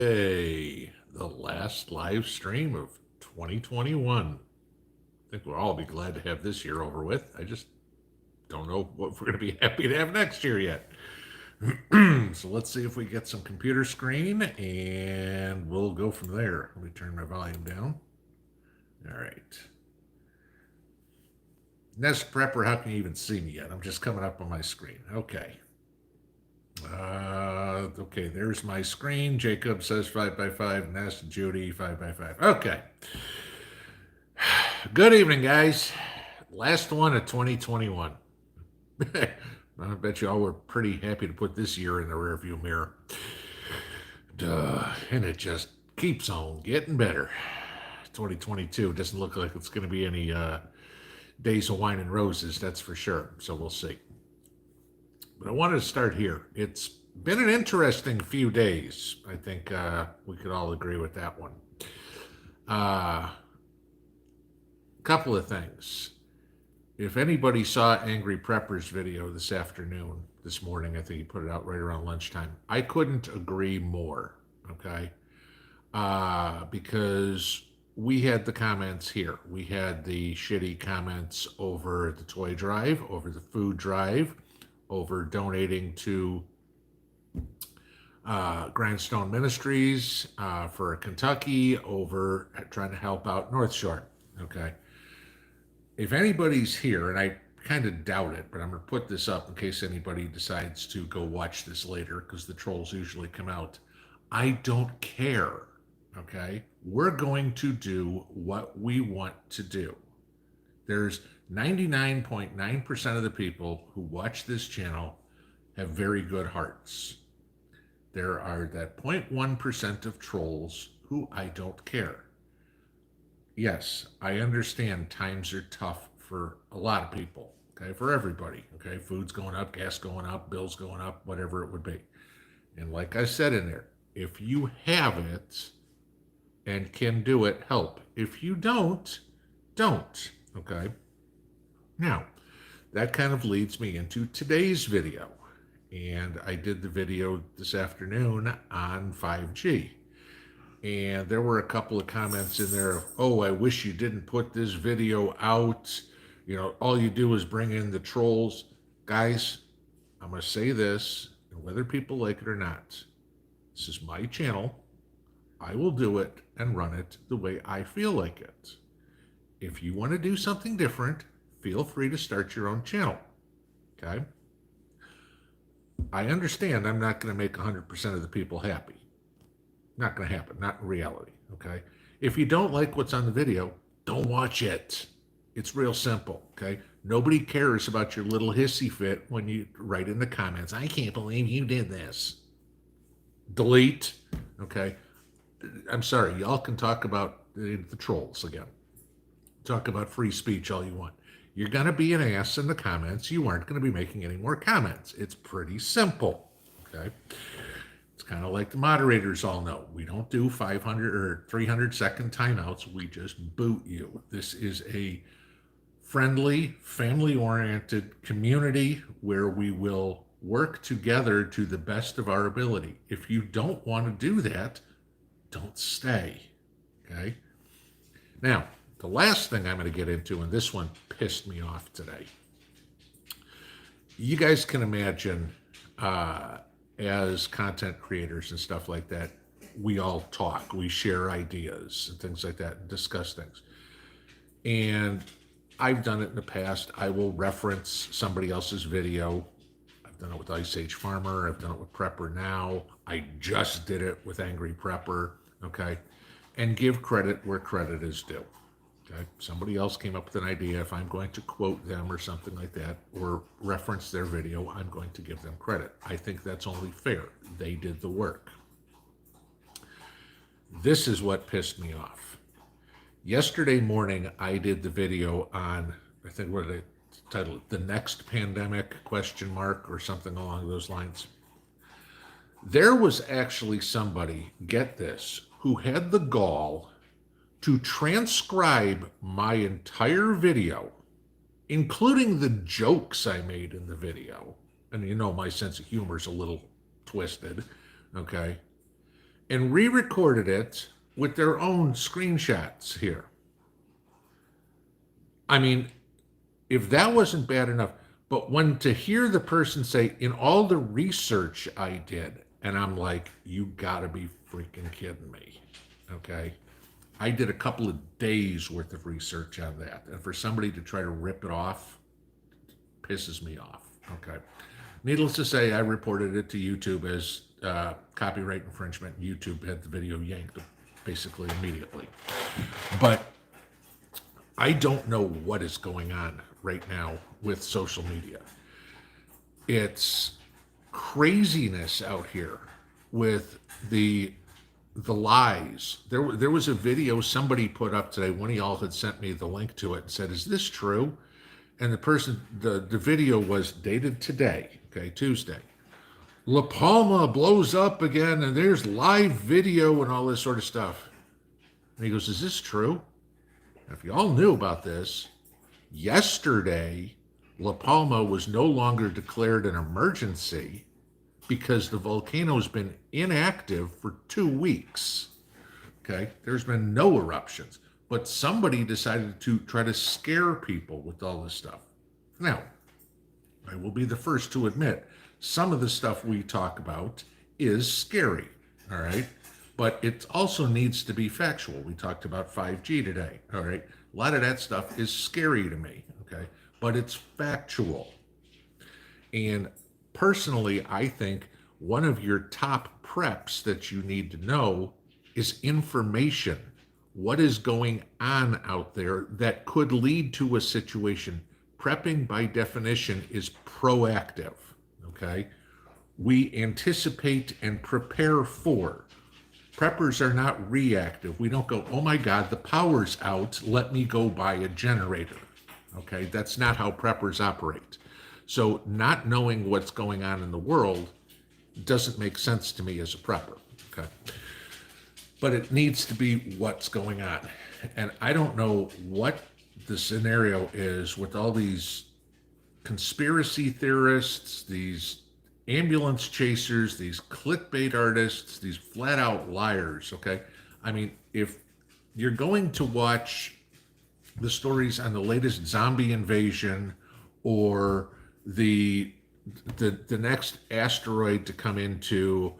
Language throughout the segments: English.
The last live stream of 2021. I think we'll all be glad to have this year over with. I just don't know what we're going to be happy to have next year yet. So let's see if we get some computer screen and we'll go from there. Let me turn my volume down. All right. Nest Prepper, how can you even see me yet? I'm just coming up on my screen. Okay. Okay, there's my screen. Jacob says 5x5. Nest, Judy, 5x5. Okay. Good evening, guys. Last one of 2021. I bet you all were pretty happy to put this year in the rearview mirror. And it just keeps on getting better. 2022 doesn't look like it's going to be any days of wine and roses, that's for sure. So we'll see. But I wanted to start here. It's been an interesting few days. I think we could all agree with that one. Couple of things. If anybody saw Angry Prepper's video this morning, I think he put it out right around lunchtime. I couldn't agree more, okay? Because we had the comments here. We had the shitty comments over the toy drive, over the food drive, over donating to Grindstone Ministries for Kentucky, over trying to help out North Shore, okay? If anybody's here, and I kind of doubt it, but I'm going to put this up in case anybody decides to go watch this later, because the trolls usually come out. I don't care, okay? We're going to do what we want to do. There's 99.9% of the people who watch this channel have very good hearts. There are that 0.1% of trolls who I don't care. Yes, I understand times are tough for a lot of people, okay, for everybody, okay? Food's going up, gas going up, bills going up, whatever it would be. And like I said in there, if you have it and can do it, help. If you don't, okay? Now, that kind of leads me into today's video. And I did the video this afternoon on 5G. And there were a couple of comments in there of, oh, I wish you didn't put this video out. You know, all you do is bring in the trolls. Guys, I'm going to say this, and whether people like it or not, this is my channel. I will do it and run it the way I feel like it. If you want to do something different, feel free to start your own channel, okay? I understand I'm not going to make 100% of the people happy. Not going to happen, not in reality, okay? If you don't like what's on the video, don't watch it. It's real simple, okay? Nobody cares about your little hissy fit when you write in the comments, I can't believe you did this. Delete, okay? I'm sorry, y'all can talk about the trolls again. Talk about free speech all you want. You're going to be an ass in the comments. You aren't going to be making any more comments. It's pretty simple, okay? It's kind of like the moderators all know. We don't do 500 or 300-second timeouts. We just boot you. This is a friendly, family-oriented community where we will work together to the best of our ability. If you don't want to do that, don't stay, okay? Now, the last thing I'm going to get into, and this one pissed me off today. You guys can imagine, as content creators and stuff like that, we all talk, we share ideas and things like that and discuss things. And I've done it in the past. I will reference somebody else's video. I've done it with Ice Age Farmer. I've done it with Prepper Now. I just did it with Angry Prepper, okay? And give credit where credit is due. Okay. Somebody else came up with an idea. If I'm going to quote them or something like that, or reference their video, I'm going to give them credit. I think that's only fair. They did the work. This is what pissed me off. Yesterday morning, I did the video on, I think what did I title it? The Next Pandemic ? Or something along those lines. There was actually somebody, get this, who had the gall to transcribe my entire video, including the jokes I made in the video. And you know, my sense of humor is a little twisted, okay? and re-recorded it with their own screenshots here. I mean, if that wasn't bad enough, but when to hear the person say, in all the research I did, and I'm like, you gotta be freaking kidding me. Okay. I did a couple of days worth of research on that. And for somebody to try to rip it off pisses me off. Okay. Needless to say, I reported it to YouTube as copyright infringement. YouTube had the video yanked basically immediately. But I don't know what is going on right now with social media. It's craziness out here with the lies. There was a video somebody put up today. One of y'all had sent me the link to it and said, "Is this true?" And the video was dated today, okay, Tuesday. La Palma blows up again, and there's live video and all this sort of stuff. And he goes, "Is this true?" If you all knew about this, yesterday, La Palma was no longer declared an emergency because the volcano's been inactive for 2 weeks. Okay, there's been no eruptions, but somebody decided to try to scare people with all this stuff. Now, I will be the first to admit, some of the stuff we talk about is scary, all right? But it also needs to be factual. We talked about 5G today, all right? A lot of that stuff is scary to me, okay? But it's factual. And personally, I think one of your top preps that you need to know is information. What is going on out there that could lead to a situation? Prepping, by definition, is proactive, okay? We anticipate and prepare for. Preppers are not reactive. We don't go, "Oh my God, the power's out. Let me go buy a generator." Okay, that's not how preppers operate. So not knowing what's going on in the world doesn't make sense to me as a prepper. Okay, but it needs to be what's going on. And I don't know what the scenario is with all these conspiracy theorists, these ambulance chasers, these clickbait artists, these flat out liars, okay? I mean, if you're going to watch the stories on the latest zombie invasion or the next asteroid to come into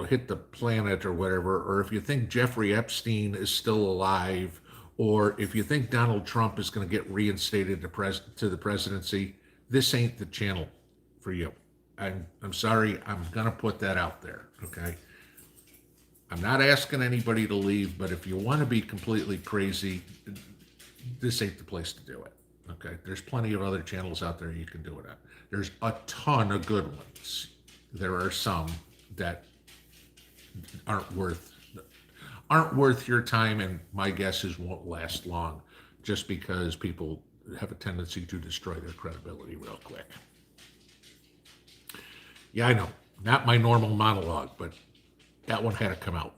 hit the planet or whatever, or if you think Jeffrey Epstein is still alive, or if you think Donald Trump is going to get reinstated to the presidency, this ain't the channel for you. I'm sorry, I'm going to put that out there, okay? I'm not asking anybody to leave, but if you want to be completely crazy, this ain't the place to do it, okay? There's plenty of other channels out there you can do it on. There's a ton of good ones. There are some that aren't worth your time, and my guess is won't last long, just because people have a tendency to destroy their credibility real quick. Yeah, I know, not my normal monologue, but that one had to come out.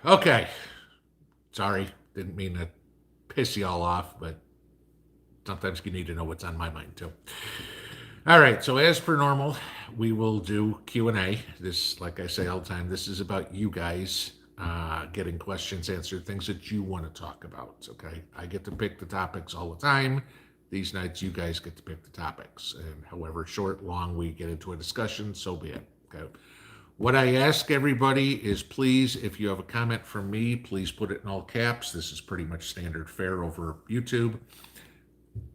Okay, sorry, didn't mean to piss you all off, but sometimes you need to know what's on my mind too. All right, so as per normal, we will do Q&A. This, like I say all the time, this is about you guys getting questions answered, things that you want to talk about, okay? I get to pick the topics all the time. These nights, you guys get to pick the topics. And however short, long we get into a discussion, so be it, okay? What I ask everybody is, please, if you have a comment from me, please put it in all caps. This is pretty much standard fare over YouTube.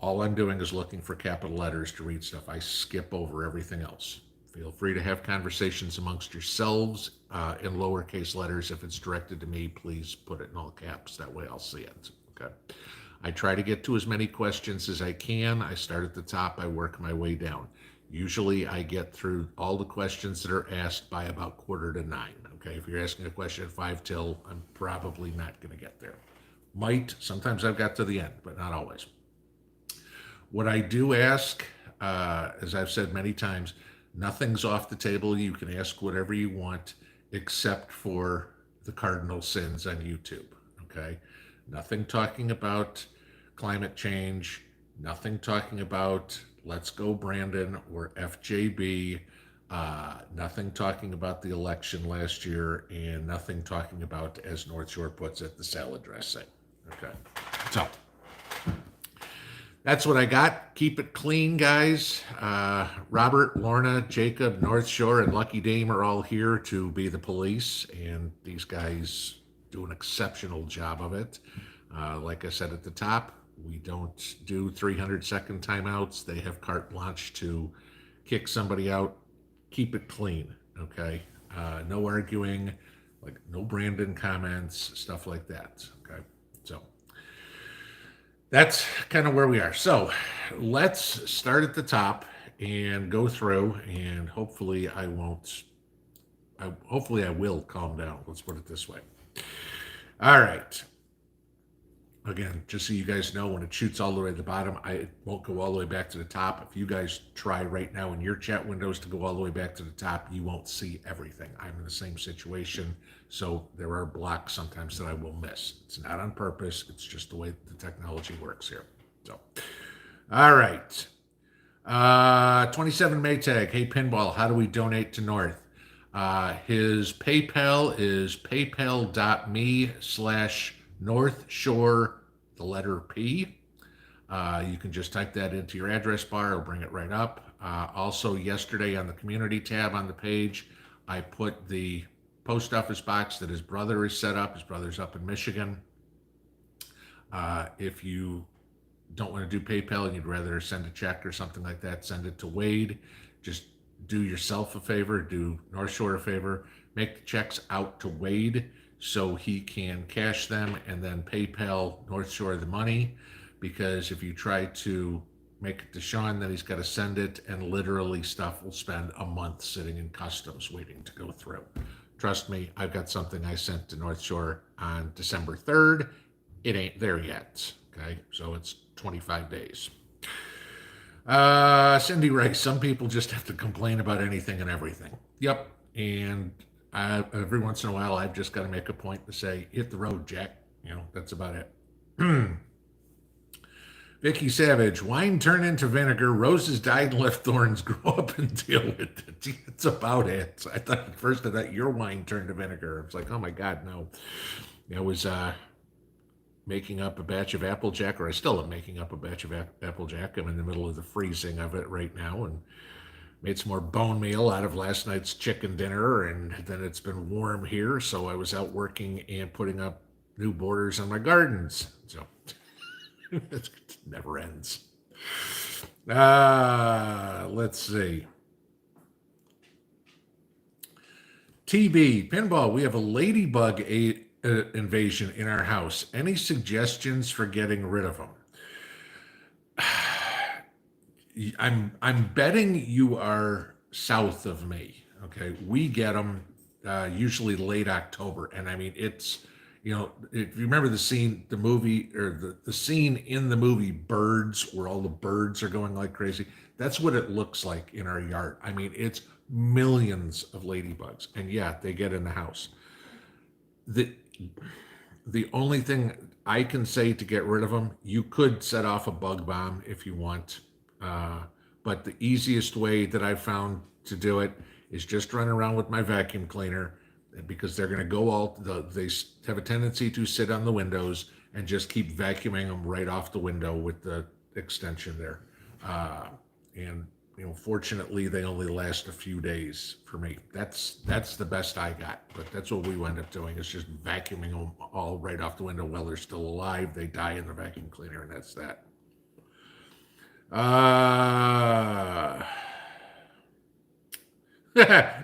All I'm doing is looking for capital letters to read stuff. I skip over everything else. Feel free to have conversations amongst yourselves in lowercase letters. If it's directed to me, please put it in all caps. That way I'll see it, okay? I try to get to as many questions as I can. I start at the top, I work my way down. Usually I get through all the questions that are asked by about 8:45, okay? If you're asking a question at 5 till, I'm probably not gonna get there. Might, sometimes I've got to the end, but not always. What I do ask, as I've said many times, nothing's off the table. You can ask whatever you want, except for the cardinal sins on YouTube, okay? Nothing talking about climate change, nothing talking about Let's Go Brandon or FJB. Nothing talking about the election last year, and nothing talking about, as North Shore puts it, the salad dressing. Okay. So that's what I got. Keep it clean, guys. Robert, Lorna, Jacob, North Shore, and Lucky Dame are all here to be the police, and these guys do an exceptional job of it. Like I said at the top, we don't do 300-second timeouts. They have carte blanche to kick somebody out. Keep it clean, okay? No arguing, like no Brandon comments, stuff like that, okay? So that's kind of where we are. So let's start at the top and go through, and hopefully I will calm down. Let's put it this way. All right. Again, just so you guys know, when it shoots all the way to the bottom, I won't go all the way back to the top. If you guys try right now in your chat windows to go all the way back to the top, you won't see everything. I'm in the same situation, so there are blocks sometimes that I will miss. It's not on purpose. It's just the way the technology works here. So, all right. 27 Maytag. Hey, Pinball, how do we donate to North? His PayPal is paypal.me/North Shore, the letter P. You can just type that into your address bar. It'll bring it right up. Also, yesterday on the community tab on the page, I put the post office box that his brother is set up. His brother's up in Michigan. If you don't want to do PayPal and you'd rather send a check or something like that, send it to Wade. Just do yourself a favor, do North Shore a favor, make the checks out to Wade so he can cash them and then PayPal North Shore the money. Because if you try to make it to Sean, then he's got to send it, and literally stuff will spend a month sitting in customs waiting to go through. Trust me, I've got something I sent to North Shore on December 3rd. It ain't there yet, okay? So it's 25 days. Cindy Rice, some people just have to complain about anything and everything. Yep, and every once in a while, I've just got to make a point to say, hit the road, Jack. You know, that's about it. Vicky Savage, wine turn into vinegar, roses died and left thorns, grow up and deal with it. It's about it. I thought at first that your wine turned to vinegar. I was like, oh my God, no. I was making up a batch of Applejack, or I still am making up a batch of Applejack. I'm in the middle of the freezing of it right now, and made some more bone meal out of last night's chicken dinner, and then it's been warm here, so I was out working and putting up new borders on my gardens. So it never ends. Let's see. TB, Pinball, we have a ladybug invasion in our house. Any suggestions for getting rid of them? I'm betting you are south of me. Okay, we get them usually late October, and I mean it's, you know, if you remember the scene, the movie, or the scene in the movie Birds, where all the birds are going like crazy. That's what it looks like in our yard. I mean, it's millions of ladybugs, and yeah, they get in the house. The only thing I can say to get rid of them, you could set off a bug bomb if you want. But the easiest way that I've found to do it is just run around with my vacuum cleaner, because they're going to go they have a tendency to sit on the windows, and just keep vacuuming them right off the window with the extension there. And you know, fortunately, they only last a few days for me. That's the best I got, but that's what we wind up doing, is just vacuuming them all right off the window while they're still alive. They die in the vacuum cleaner, and that's that.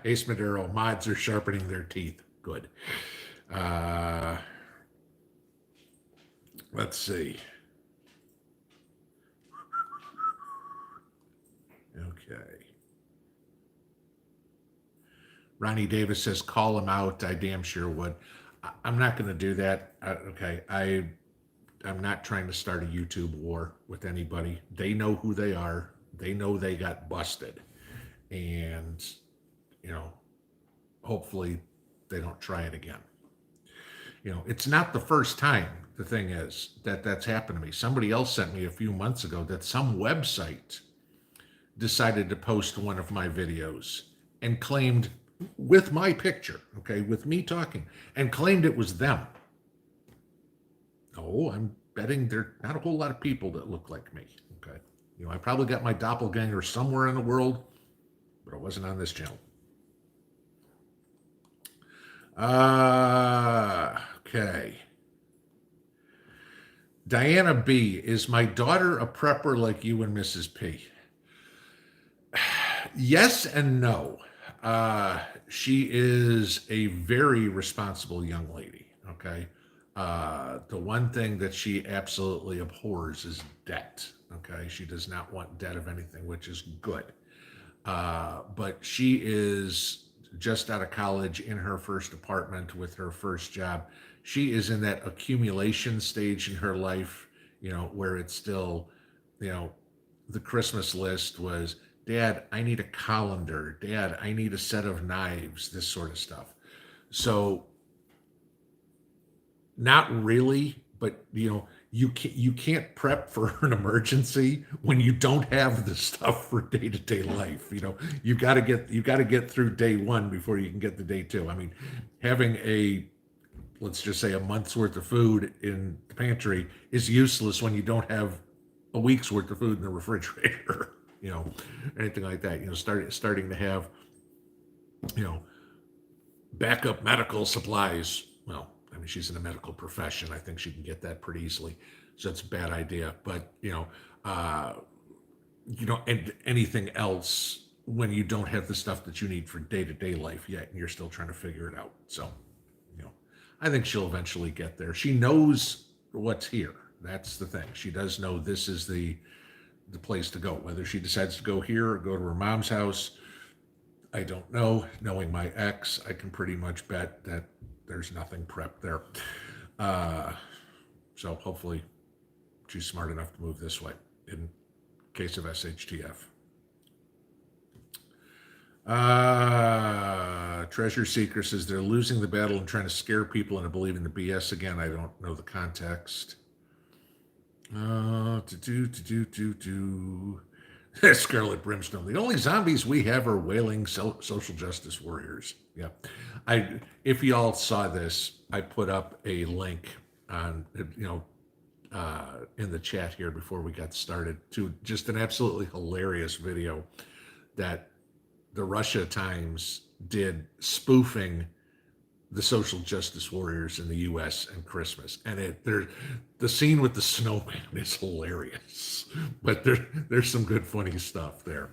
Ace Maduro, mods are sharpening their teeth. Good. Let's see. Okay. Ronnie Davis says, call him out. I damn sure would. I'm not going to do that. Okay. I'm not trying to start a YouTube war with anybody. They know who they are. They know they got busted. And, you know, hopefully they don't try it again. You know, it's not the first time, the thing is, that's happened to me. Somebody else sent me a few months ago that some website decided to post one of my videos, and claimed with my picture, okay, with me talking, and claimed it was them. Oh, I'm betting there are not a whole lot of people that look like me, okay? I probably got my doppelganger somewhere in the world, but it wasn't on this channel. Okay. Diana B, is my daughter a prepper like you and Mrs. P? Yes and no. She is a very responsible young lady. Okay. The one thing that she absolutely abhors is debt. Okay. She does not want debt of anything, which is good. But she is just out of college in her first apartment with her first job. She is in that accumulation stage in her life, where it's still, the Christmas list was, Dad, I need a colander. Dad, I need a set of knives, this sort of stuff. So, not really, but you can't prep for an emergency when you don't have the stuff for day-to-day life. You got to get through day one before you can get to day two. I mean, having let's just say a month's worth of food in the pantry is useless when you don't have a week's worth of food in the refrigerator. Anything like that. Starting to have backup medical supplies. Well, I mean, she's in the medical profession. I think she can get that pretty easily. So it's a bad idea. But, and anything else when you don't have the stuff that you need for day-to-day life yet, and you're still trying to figure it out. So, I think she'll eventually get there. She knows what's here. That's the thing. She does know this is the place to go. Whether she decides to go here or go to her mom's house, I don't know. Knowing my ex, I can pretty much bet that there's nothing prepped there. So hopefully she's smart enough to move this way in case of SHTF. Treasure Seeker says they're losing the battle and trying to scare people into believing the BS again. I don't know the context. Scarlet Brimstone. The only zombies we have are wailing social justice warriors. Yeah. If y'all saw this, I put up a link on, in the chat here before we got started to just an absolutely hilarious video that the Russia Times did spoofing the social justice warriors in the U.S. and Christmas. And the scene with the snowman is hilarious, but there's some good funny stuff there.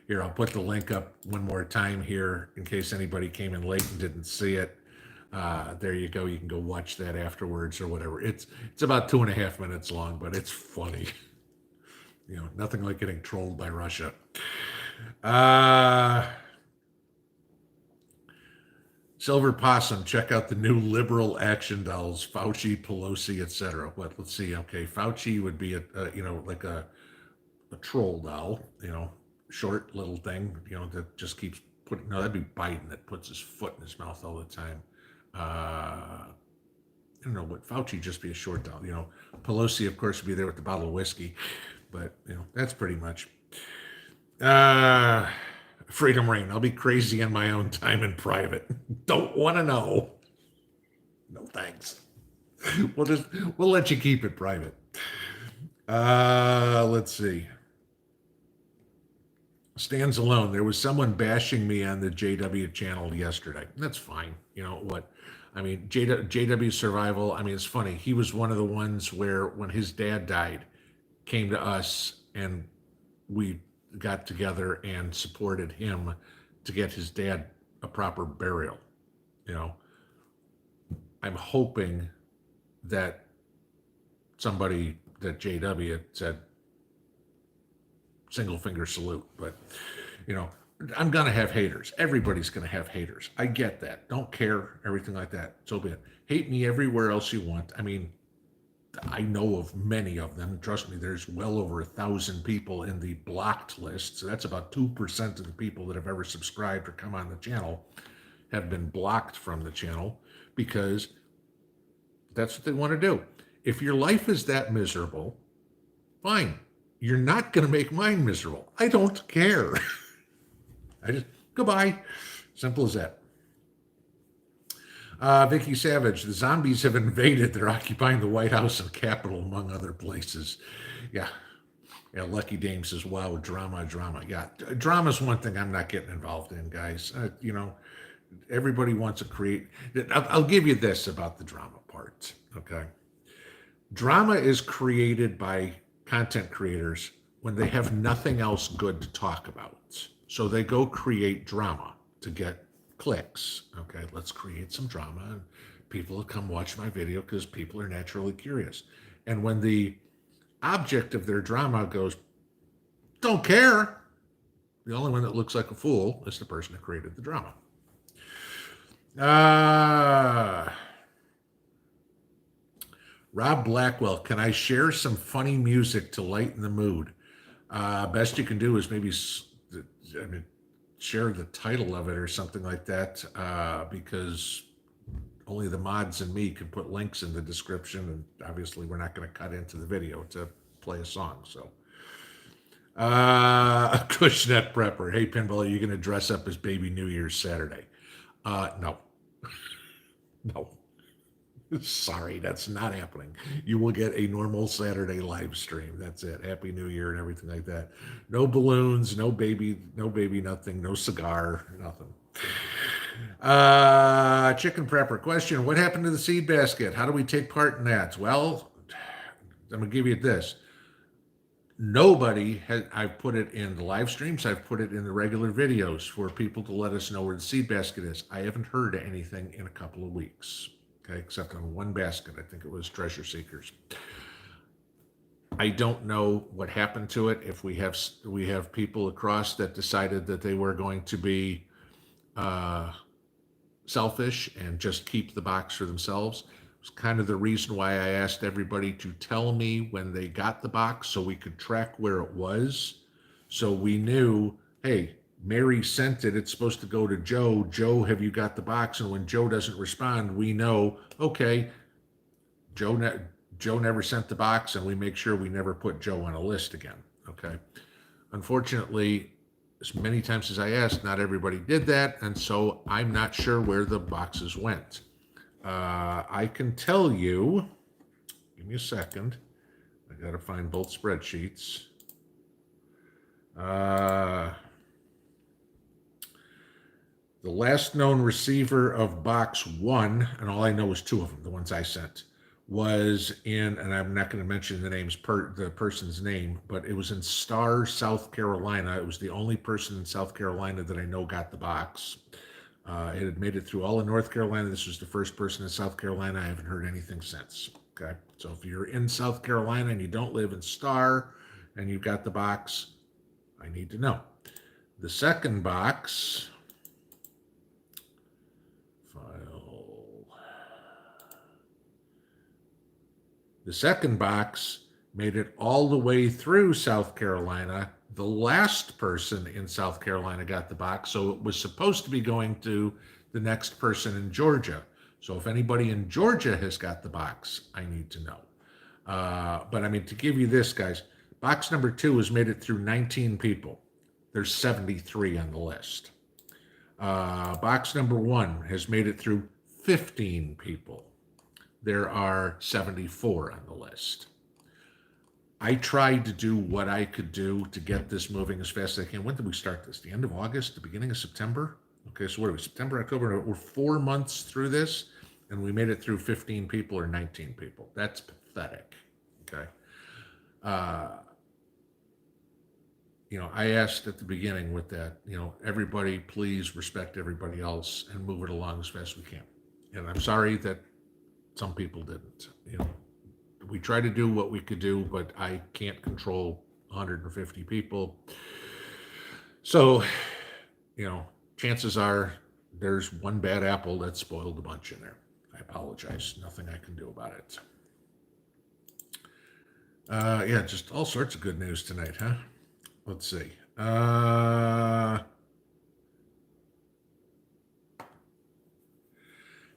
Here, I'll put the link up one more time here in case anybody came in late and didn't see it. There you go. You can go watch that afterwards or whatever. It's about 2.5 minutes long, but it's funny. Nothing like getting trolled by Russia. Silver Possum, check out the new liberal action dolls, Fauci, Pelosi, etc. Let's see. Okay, Fauci would be like a troll doll, short little thing, that just keeps putting. No, that'd be Biden that puts his foot in his mouth all the time. I don't know, but Fauci just be a short doll. Pelosi, of course, would be there with the bottle of whiskey, but that's pretty much. Freedom Reign. I'll be crazy in my own time in private. Don't want to know. No thanks. We'll let you keep it private. Let's see. Stands alone. There was someone bashing me on the JW channel yesterday. That's fine. What? I mean, JW Survival. I mean, it's funny. He was one of the ones where when his dad died, came to us and we got together and supported him to get his dad a proper burial. I'm hoping that somebody that JW said single finger salute, but I'm gonna have haters. Everybody's gonna have haters. I get that. Don't care, everything like that. So be it. Hate me everywhere else you want. I mean, I know of many of them. Trust me, there's well over 1,000 people in the blocked list. So that's about 2% of the people that have ever subscribed or come on the channel have been blocked from the channel because that's what they want to do. If your life is that miserable, fine. You're not going to make mine miserable. I don't care. I just, goodbye. Simple as that. Vicky Savage, the zombies have invaded. They're occupying the White House and Capitol, among other places. Yeah. Yeah, Lucky Dame says, wow, drama. Yeah, drama's one thing I'm not getting involved in, guys. Everybody wants to create. I'll give you this about the drama part, okay? Drama is created by content creators when they have nothing else good to talk about. So they go create drama to get clicks. Okay, let's create some drama and people will come watch my video because people are naturally curious. And when the object of their drama goes, don't care, the only one that looks like a fool is the person who created the drama. Rob Blackwell, can I share some funny music to lighten the mood? Best you can do is maybe share the title of it or something like that, because only the mods and me can put links in the description, and obviously we're not going to cut into the video to play a song. So, Cushnet Prepper, hey Pinball, are you going to dress up as Baby New Year's Saturday? No. No. Sorry, that's not happening. You will get a normal Saturday live stream. That's it. Happy New Year and everything like that. No balloons, no baby, nothing, no cigar, nothing. Chicken Prepper question, what happened to the seed basket? How do we take part in that? Well, I'm going to give you this. Nobody has, I've put it in the live streams, I've put it in the regular videos for people to let us know where the seed basket is. I haven't heard anything in a couple of weeks. Okay, except on one basket. I think it was Treasure Seekers. I don't know what happened to it. If we have people across that decided that they were going to be selfish and just keep the box for themselves. It's kind of the reason why I asked everybody to tell me when they got the box so we could track where it was. So we knew, hey, Mary sent it. It's supposed to go to Joe. Joe, have you got the box? And when Joe doesn't respond, we know, okay, Joe never sent the box, and we make sure we never put Joe on a list again. Okay. Unfortunately, as many times as I asked, not everybody did that, and so I'm not sure where the boxes went. I can tell you, give me a second. I got to find both spreadsheets. The last known receiver of box 1, and all I know is 2 of them, the ones I sent, was in, and I'm not going to mention the person's name, but it was in Star, South Carolina. It was the only person in South Carolina that I know got the box. It had made it through all of North Carolina. This was the first person in South Carolina. I haven't heard anything since. Okay, so if you're in South Carolina and you don't live in Star and you've got the box, I need to know. The second box... The second box made it all the way through South Carolina. The last person in South Carolina got the box, so it was supposed to be going to the next person in Georgia. So if anybody in Georgia has got the box, I need to know. But I mean, to give you this, guys, box number 2 has made it through 19 people. There's 73 on the list. Box number 1 has made it through 15 people. There are 74 on the list. I tried to do what I could do to get this moving as fast as I can. When did we start this? The end of August, the beginning of September? Okay, so what are we, September, October? We're 4 months through this, and we made it through 15 people or 19 people. That's pathetic, okay? I asked at the beginning with that, everybody please respect everybody else and move it along as fast as we can. And I'm sorry that some people didn't. We try to do what we could do, but I can't control 150 people. So, chances are there's one bad apple that spoiled a bunch in there. I apologize. Nothing I can do about it. Yeah, just all sorts of good news tonight, huh? Let's see.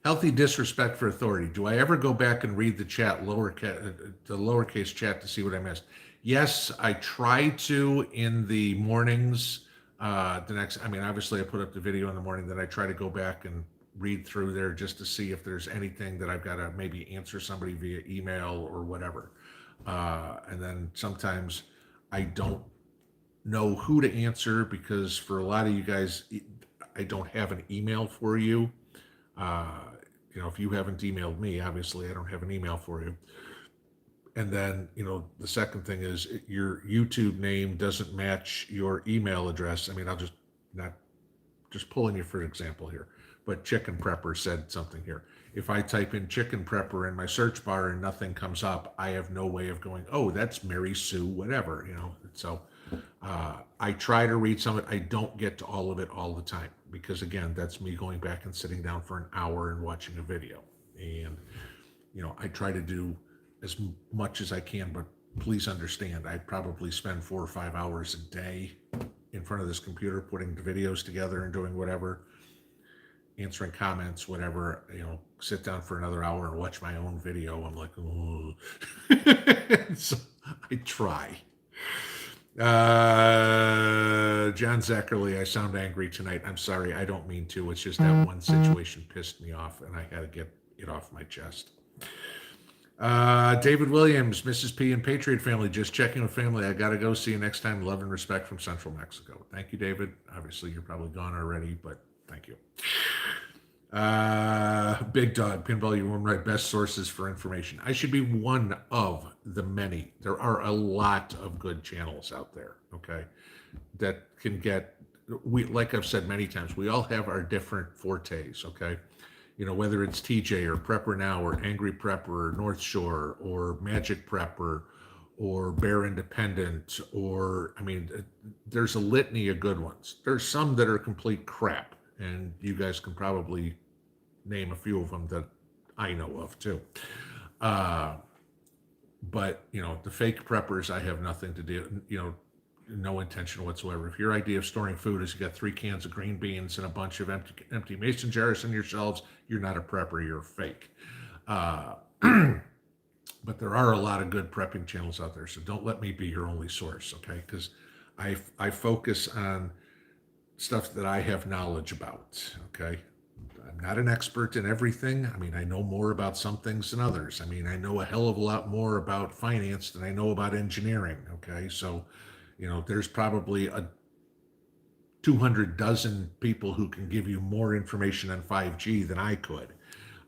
Healthy disrespect for authority. Do I ever go back and read the chat, the lowercase chat, to see what I missed? Yes, I try to in the mornings The next, I mean, obviously I put up the video in the morning, then I try to go back and read through there just to see if there's anything that I've got to maybe answer somebody via email or whatever. And then sometimes I don't know who to answer because for a lot of you guys, I don't have an email for you. Uh, if you haven't emailed me, obviously I don't have an email for you. And then, the second thing is your YouTube name doesn't match your email address. I mean, I'll just pulling you for an example here, but Chicken Prepper said something here. If I type in Chicken Prepper in my search bar and nothing comes up, I have no way of going, oh, that's Mary Sue, whatever, So I try to read some of it. I don't get to all of it all the time because, again, that's me going back and sitting down for an hour and watching a video. And, I try to do as much as I can, but please understand, I probably spend 4 or 5 hours a day in front of this computer putting the videos together and doing whatever, answering comments, whatever, sit down for another hour and watch my own video. I'm like, oh. So I try. John Zachary, I sound angry tonight. I'm sorry. I don't mean to. It's just that one situation pissed me off and I had to get it off my chest. David Williams, Mrs. P and Patriot Family, just checking with family. I got to go. See you next time. Love and respect from Central Mexico. Thank you, David. Obviously, you're probably gone already, but thank you. Big Dog, Pinball, you're one of my best sources for information. I should be one of the many. There are a lot of good channels out there, okay, that can get, like I've said many times, we all have our different fortes, okay? Whether it's TJ or Prepper Now or Angry Prepper or North Shore or Magic Prepper or Bear Independent or, there's a litany of good ones. There's some that are complete crap, and you guys can probably name a few of them that I know of too. But, the fake preppers, I have nothing to do, no intention whatsoever. If your idea of storing food is you got 3 cans of green beans and a bunch of empty mason jars in your shelves, you're not a prepper, you're fake. But there are a lot of good prepping channels out there, so don't let me be your only source, okay? Because I focus on stuff that I have knowledge about, okay? I'm not an expert in everything. I know more about some things than others. I know a hell of a lot more about finance than I know about engineering, okay? So, there's probably 200 dozen people who can give you more information on 5G than I could.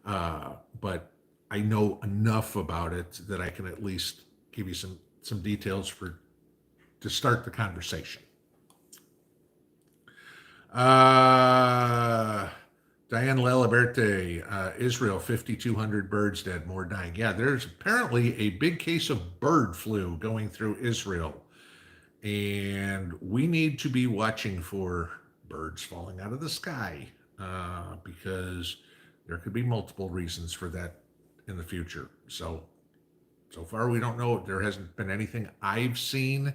But I know enough about it that I can at least give you some details to start the conversation. Diane Laliberte, Israel, 5,200 birds dead, more dying. Yeah, there's apparently a big case of bird flu going through Israel. And we need to be watching for birds falling out of the sky because there could be multiple reasons for that in the future. So far we don't know. There hasn't been anything I've seen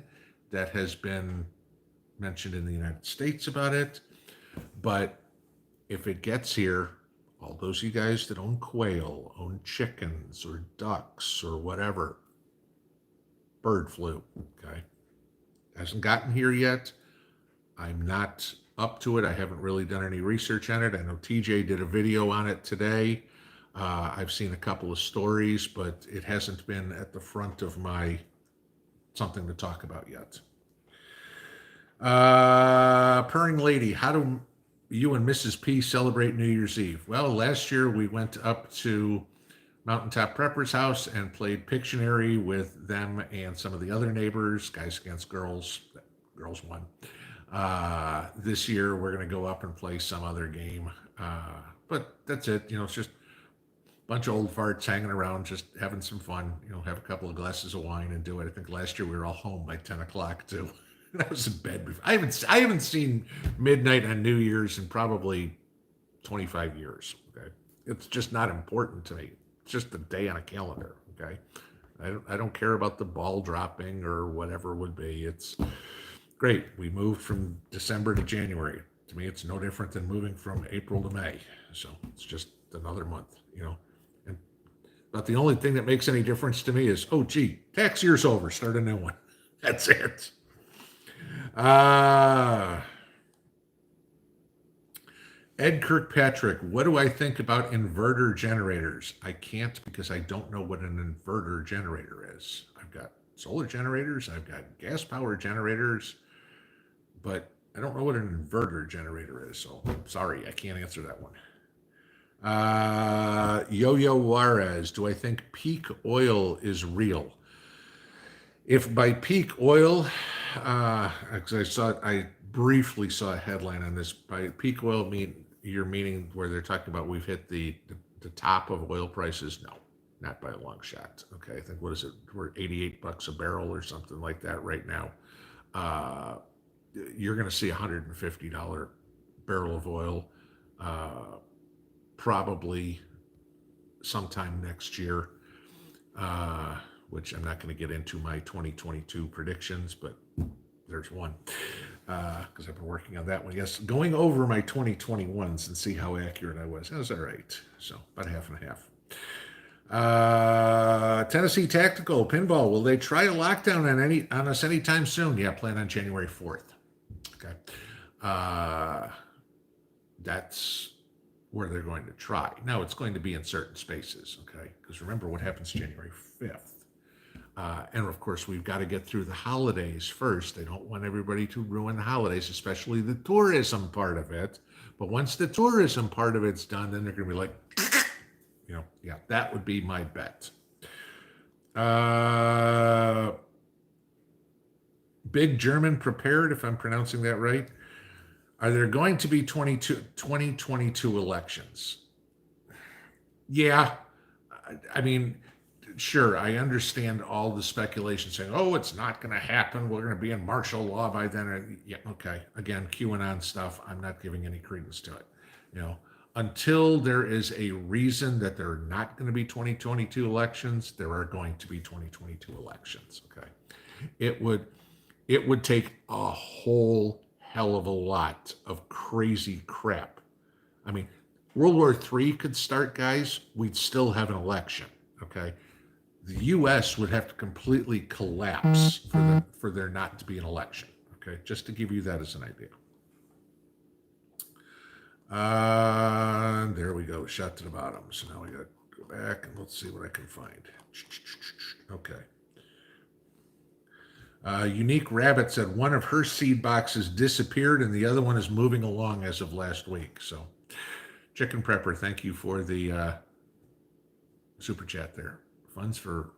that has been mentioned in the United States about it. But if it gets here, all those of you guys that own quail, own chickens or ducks or whatever, bird flu, okay? Hasn't gotten here yet. I'm not up to it. I haven't really done any research on it. I know TJ did a video on it today. I've seen a couple of stories, but it hasn't been at the front of my something to talk about yet. Purring Lady, how do you and Mrs. P celebrate New Year's Eve? Well, last year we went up to Mountaintop Prepper's house and played Pictionary with them and some of the other neighbors, Guys Against Girls. Girls won. This year we're going to go up and play some other game. But that's it. It's just a bunch of old farts hanging around, just having some fun. Have a couple of glasses of wine and do it. I think last year we were all home by 10 o'clock too. I was in bed before. I haven't seen midnight on New Year's in probably 25 years. Okay, it's just not important to me. It's just a day on a calendar, okay? I don't care about the ball dropping or whatever it would be. It's great. We moved from December to January. To me, it's no different than moving from April to May. So it's just another month, And but the only thing that makes any difference to me is, oh, gee, tax year's over. Start a new one. That's it. Ed Kirkpatrick, what do I think about inverter generators? I can't because I don't know what an inverter generator is. I've got solar generators, I've got gas power generators, but I don't know what an inverter generator is. So sorry, I can't answer that one. Yo-Yo Juarez, do I think peak oil is real? If by peak oil, because I briefly saw a headline on this. By peak oil, you're meaning where they're talking about we've hit the top of oil prices? No, not by a long shot. Okay, I think what is it? We're $88 a barrel or something like that right now. You're going to see $150 barrel of oil probably sometime next year. Which I'm not going to get into my 2022 predictions, but there's one because I've been working on that one. Yes, going over my 2021s and see how accurate I was. That was all right. So about half and a half. Tennessee Tactical Pinball. Will they try a lockdown on us anytime soon? Yeah, plan on January 4th. Okay, that's where they're going to try. Now it's going to be in certain spaces. Okay, because remember what happens January 5th. And of course, we've got to get through the holidays first. They don't want everybody to ruin the holidays, especially the tourism part of it. But once the tourism part of it's done, then they're going to be like, yeah, that would be my bet. Big German Prepared, if I'm pronouncing that right. Are there going to be 2022 elections? Yeah, I mean, sure, I understand all the speculation saying, oh, it's not going to happen. We're going to be in martial law by then. Yeah, okay. Again, QAnon stuff, I'm not giving any credence to it. Until there is a reason that there are not going to be 2022 elections, there are going to be 2022 elections. Okay. It would take a whole hell of a lot of crazy crap. I mean, World War III could start, guys. We'd still have an election. Okay. The U.S. would have to completely collapse for there not to be an election. Okay, just to give you that as an idea. There we go, shot to the bottom. So now we got to go back and let's see what I can find. Okay. Unique Rabbit said one of her seed boxes disappeared and the other one is moving along as of last week. So, Chicken Prepper, thank you for the super chat there. Funds for,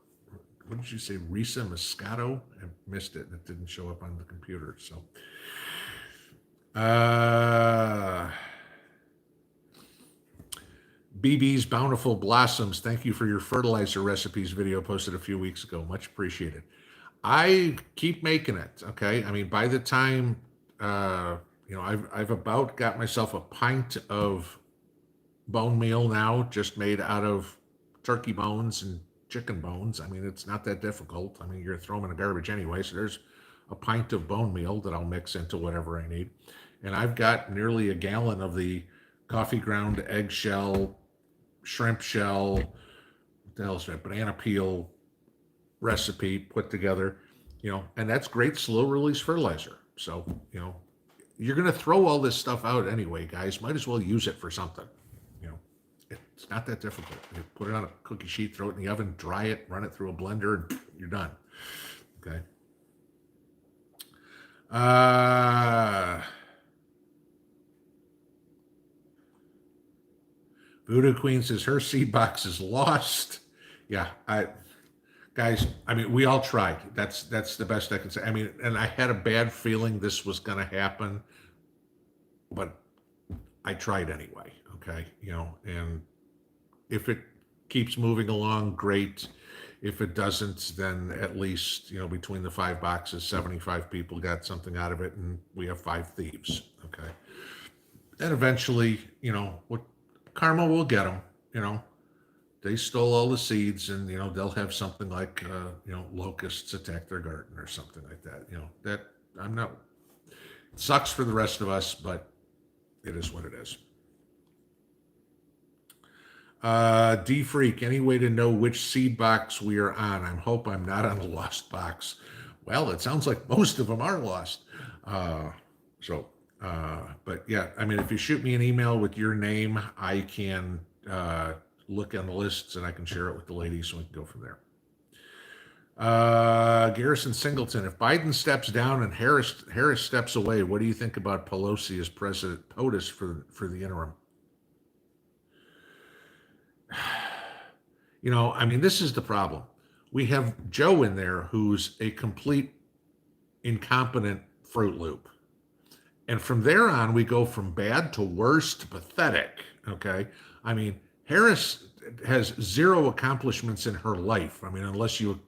what did you say, Risa Moscato? I missed it. It didn't show up on the computer. So, BB's Bountiful Blossoms, thank you for your fertilizer recipes video posted a few weeks ago. Much appreciated. I keep making it. Okay. I mean, by the time, I've about got myself a pint of bone meal now, just made out of turkey bones and chicken bones. I mean, it's not that difficult. I mean, you're throwing them in the garbage anyway. So there's a pint of bone meal that I'll mix into whatever I need. And I've got nearly a gallon of the coffee ground eggshell, shrimp shell, what the hell is that, banana peel recipe put together, and that's great slow release fertilizer. So, you're going to throw all this stuff out anyway, guys. Might as well use it for something. It's not that difficult. You put it on a cookie sheet, throw it in the oven, dry it, run it through a blender, and you're done. Okay. Voodoo Queen says her seed box is lost. Yeah, guys, I mean, we all tried. That's the best I can say. I mean, and I had a bad feeling this was going to happen, but I tried anyway. Okay, and if it keeps moving along, great. If it doesn't, then at least, between the 5 boxes, 75 people got something out of it, and we have 5 thieves. Okay. And eventually, what karma will get them, they stole all the seeds and, they'll have something like, locusts attack their garden or something like that. That it sucks for the rest of us, but it is what it is. D Freak, any way to know which seed box we are on? I hope I'm not on a lost box. Well, it sounds like most of them are lost. But yeah, I mean, if you shoot me an email with your name, I can look on the lists and I can share it with the ladies so we can go from there. Garrison Singleton, if Biden steps down and Harris steps away, what do you think about Pelosi as President POTUS for the interim? You know, I mean, this is the problem. We have Joe in there who's a complete incompetent Fruit Loop. And from there on, we go from bad to worse to pathetic. Okay. I mean, Harris has zero accomplishments in her life. I mean, unless you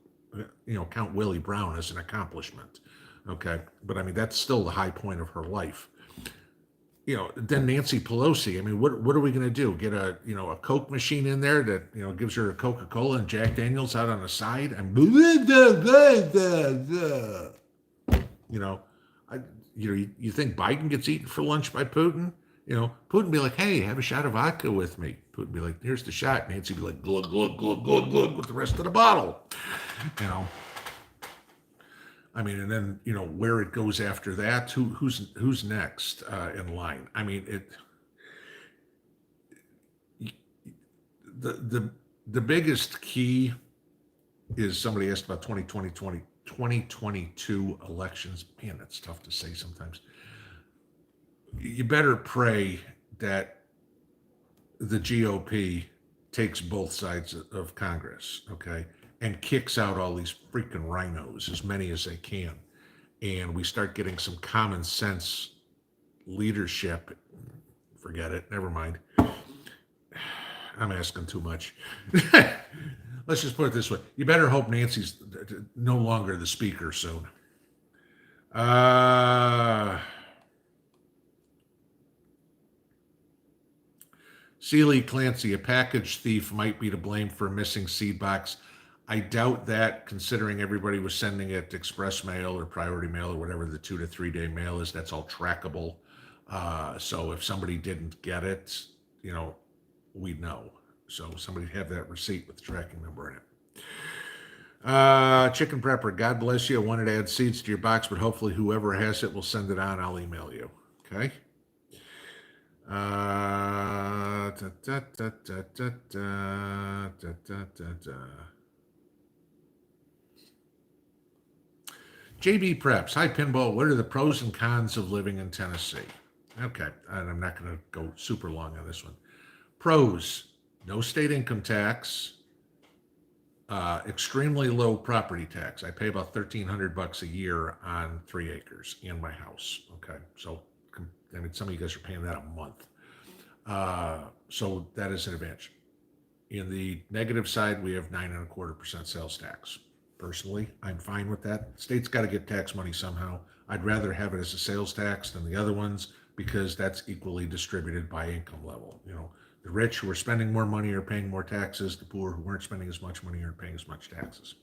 count Willie Brown as an accomplishment. Okay. But I mean, that's still the high point of her life. Then Nancy Pelosi. I mean, what are we going to do? Get a Coke machine in there that gives her a Coca-Cola and Jack Daniels out on the side? You think Biden gets eaten for lunch by Putin? Putin be like, hey, have a shot of vodka with me. Putin be like, here's the shot. Nancy be like, glug, glug, glug, glug, glug, with the rest of the bottle. I mean, and then, where it goes after that, who's next in line? I mean, the biggest key is somebody asked about 2022 elections. Man, that's tough to say sometimes. You better pray that the GOP takes both sides of Congress, okay, and kicks out all these freaking rhinos, as many as they can, and we start getting some common sense leadership. Forget it. Never mind. I'm asking too much. Let's just put it this way. You better hope Nancy's no longer the speaker soon. Seeley Clancy, a package thief might be to blame for a missing seed box. I doubt that, considering everybody was sending it express mail or priority mail or whatever the 2 to 3 day mail is. That's all trackable. So if somebody didn't get it, we'd know. So somebody have that receipt with the tracking number in it. Chicken Prepper, God bless you. I wanted to add seeds to your box, but hopefully whoever has it will send it on. I'll email you. Okay. JB Preps, hi Pinball, what are the pros and cons of living in Tennessee? Okay, and I'm not going to go super long on this one. Pros, no state income tax, extremely low property tax. I pay about $1,300 a year on 3 acres in my house. Okay, so I mean, some of you guys are paying that a month. So that is an advantage. In the negative side, we have 9.25% sales tax. Personally, I'm fine with that. State's got to get tax money somehow. I'd rather have it as a sales tax than the other ones because that's equally distributed by income level. The rich who are spending more money are paying more taxes. The poor who weren't spending as much money aren't paying as much taxes.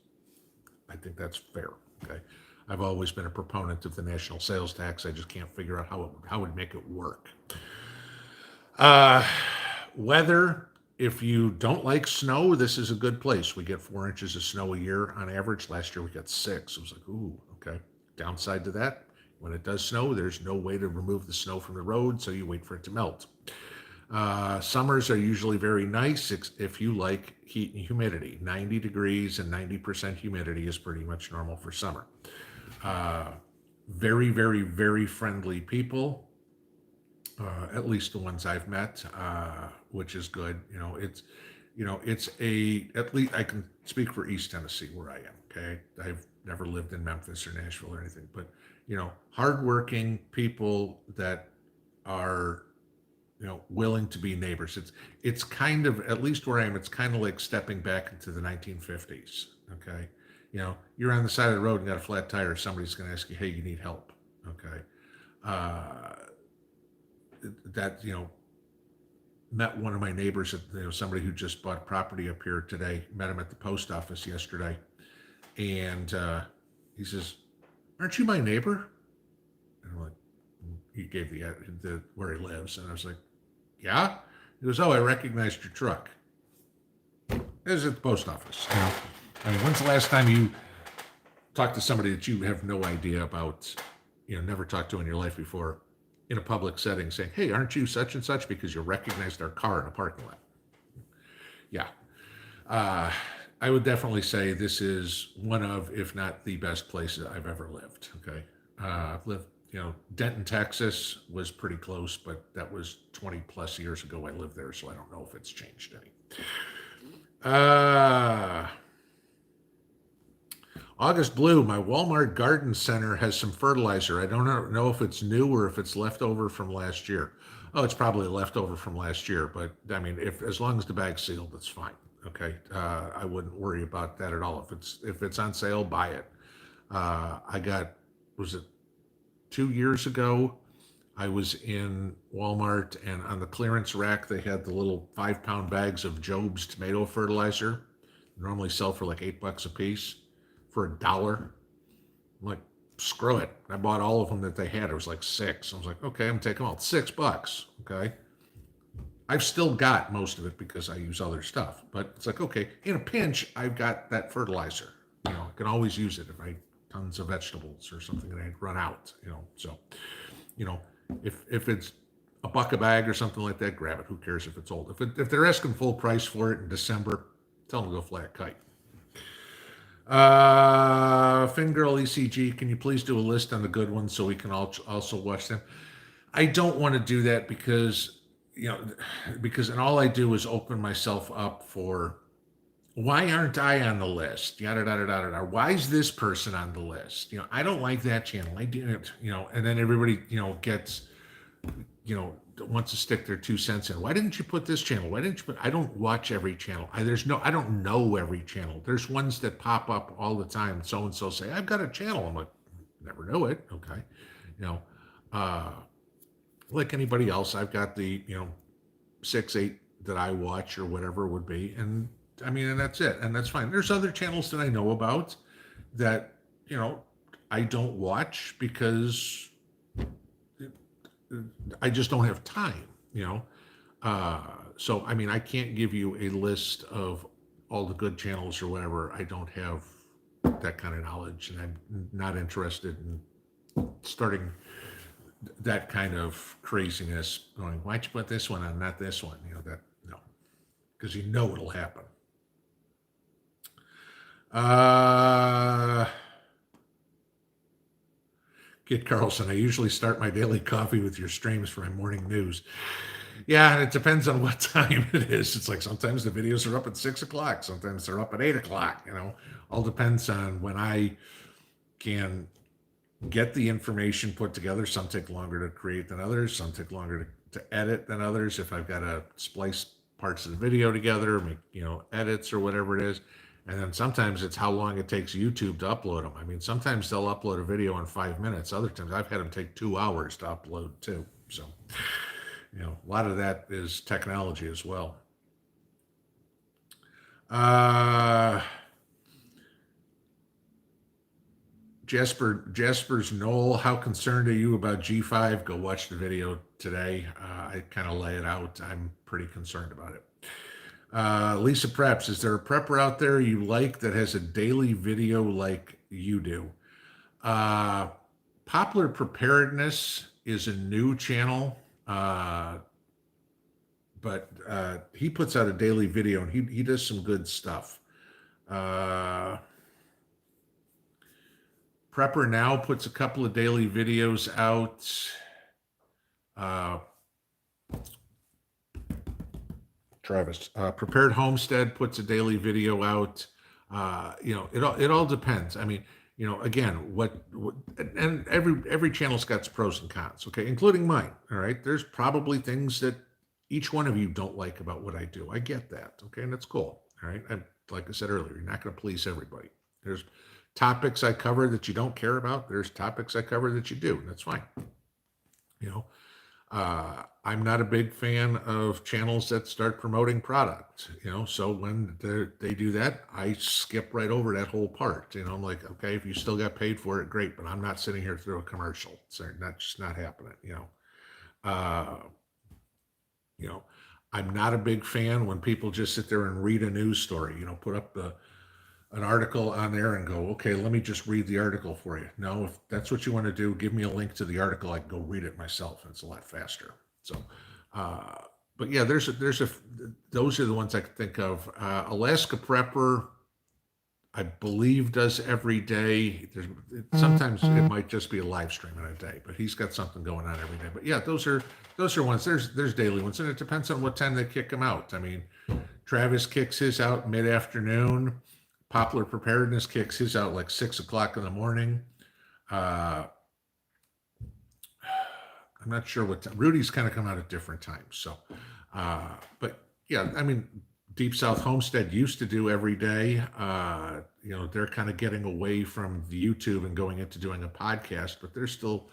I think that's fair. Okay. I've always been a proponent of the national sales tax. I just can't figure out how it would make it work. Weather, if you don't like snow, this is a good place. We get 4 inches of snow a year on average. Last year we got 6. It was like, ooh, okay. Downside to that, when it does snow, there's no way to remove the snow from the road, so you wait for it to melt. Summers are usually very nice if you like heat and humidity. 90 degrees and 90% humidity is pretty much normal for summer. Very, very, very friendly people, at least the ones I've met, which is good. At least I can speak for East Tennessee where I am. Okay. I've never lived in Memphis or Nashville or anything, but, hardworking people that are, willing to be neighbors. It's kind of, at least where I am, it's kind of like stepping back into the 1950s. Okay. You're on the side of the road and got a flat tire. Somebody's going to ask you, hey, you need help. Okay. Met one of my neighbors, somebody who just bought property up here today, met him at the post office yesterday. And he says, aren't you my neighbor? And I'm like, he gave the where he lives. And I was like, yeah? He goes, oh, I recognized your truck. It was at the post office. I mean, when's the last time you talked to somebody that you have no idea about, never talked to in your life before, in a public setting saying, hey, aren't you such and such, because you recognized our car in a parking lot. Yeah. Uh, I would definitely say this is one of, if not the best places I've ever lived. Okay. I've lived, Denton, Texas was pretty close, but that was 20 plus years ago I lived there, so I don't know if it's changed any. August Blue, my Walmart garden center has some fertilizer. I don't know if it's new or if it's leftover from last year. Oh, it's probably leftover from last year, but I mean, if as long as the bag's sealed, it's fine. Okay, I wouldn't worry about that at all. If it's on sale, buy it. I got, was it 2 years ago? I was in Walmart, and on the clearance rack they had the little 5 pound bags of Job's tomato fertilizer. Normally sell for like $8 a piece, for $1. I'm like, screw it. I bought all of them that they had. It was like 6. I was like, okay, I'm gonna take them all. $6. Okay. I've still got most of it because I use other stuff, but it's like, okay, in a pinch, I've got that fertilizer. I can always use it if I tons of vegetables or something that I run out. So, if it's $1 a bag or something like that, grab it. Who cares if it's old? If they're asking full price for it in December, tell them to go fly a kite. Fingirl ECG, can you please do a list on the good ones so we can also watch them? I don't want to do that because and all I do is open myself up for, why aren't I on the list? Yada yada yada yada. Why is this person on the list? I don't like that channel. I do it. And then everybody gets wants to stick their 2 cents in. Why didn't you put this channel? Why didn't you put? I don't watch every channel. I don't know every channel. There's ones that pop up all the time. So and so say, I've got a channel. I'm like, never know it. Okay, like anybody else, I've got the 6, 8 that I watch or whatever it would be, and I mean, and that's it, and that's fine. There's other channels that I know about that I don't watch because I just don't have time. So I mean, I can't give you a list of all the good channels or whatever. I don't have that kind of knowledge, and I'm not interested in starting that kind of craziness. Going, why'd you put this one on, not this one? That no, because it'll happen. Kit Carlson, I usually start my daily coffee with your streams for my morning news. Yeah, and it depends on what time it is. It's like sometimes the videos are up at 6 o'clock, sometimes they're up at 8 o'clock. All depends on when I can get the information put together. Some take longer to create than others. Some take longer to edit than others. If I've got to splice parts of the video together, make edits or whatever it is. And then sometimes it's how long it takes YouTube to upload them. I mean, sometimes they'll upload a video in 5 minutes. Other times I've had them take 2 hours to upload too. So, a lot of that is technology as well. Jasper's Noel, how concerned are you about G5? Go watch the video today. I kind of lay it out. I'm pretty concerned about it. Lisa Preps, is there a prepper out there you like that has a daily video like you do? Popular Preparedness is a new channel, but he puts out a daily video, and he does some good stuff. Prepper Now puts a couple of daily videos out. Travis, Prepared Homestead puts a daily video out. It all depends. I mean, again, what and every channel's got its pros and cons, okay, including mine. All right, there's probably things that each one of you don't like about what I do. I get that, okay, and that's cool. All right, like I said earlier, you're not going to please everybody. There's topics I cover that you don't care about. There's topics I cover that you do, and that's fine. I'm not a big fan of channels that start promoting product, so when they do that, I skip right over that whole part. I'm like, okay, if you still got paid for it, great, but I'm not sitting here through a commercial. It's just not happening. I'm not a big fan when people just sit there and read a news story, put up an article on there and go, okay, let me just read the article for you. No, if that's what you want to do, give me a link to the article. I can go read it myself. It's a lot faster. So, uh, but yeah, those are the ones I can think of. Alaska Prepper, I believe, does every day. Sometimes it might just be a live stream in a day, but he's got something going on every day. But yeah, those are ones. There's daily ones, and it depends on what time they kick them out. I mean, Travis kicks his out mid-afternoon. Popular Preparedness kicks his out like 6 o'clock in the morning. Uh, I'm not sure what time. Rudy's kind of come out at different times. So, but yeah, I mean, Deep South Homestead used to do every day. They're kind of getting away from the YouTube and going into doing a podcast, but they're still